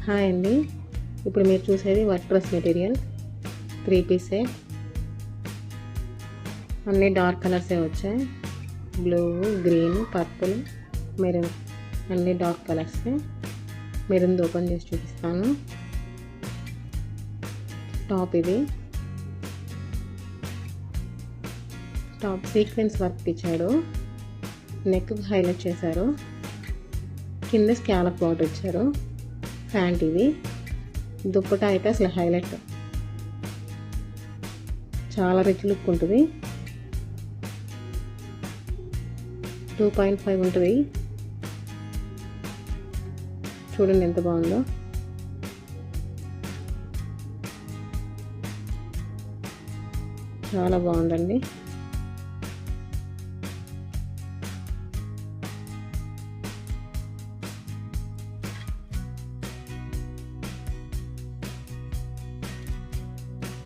Hi అండి. ఇప్పుడు మీరు చూసేది వర్క్ డ్రెస్ మెటీరియల్ 3 పీసే. అన్నీ డార్క్ కలర్సే వచ్చాయి. బ్లూ, గ్రీన్, పర్పుల్, మెరూన్ అన్నీ డార్క్ కలర్సే. మెరూన్ ఓపెన్ చేసి చూపిస్తాను. టాప్ ఇది. టాప్ సీక్వెన్స్ వర్క్ ఇచ్చాడు. నెక్ హైలైట్ చేశారు. కింద స్కాలప్ బార్డర్ ఇచ్చారు. ప్యాంట్ ఇది. దుప్పటా అయితే అసలు హైలైట్, చాలా రిచ్ లుక్ ఉంటుంది. 2.5 ఉంటుంది. చూడండి ఎంత బాగుందో. చాలా బాగుందండి.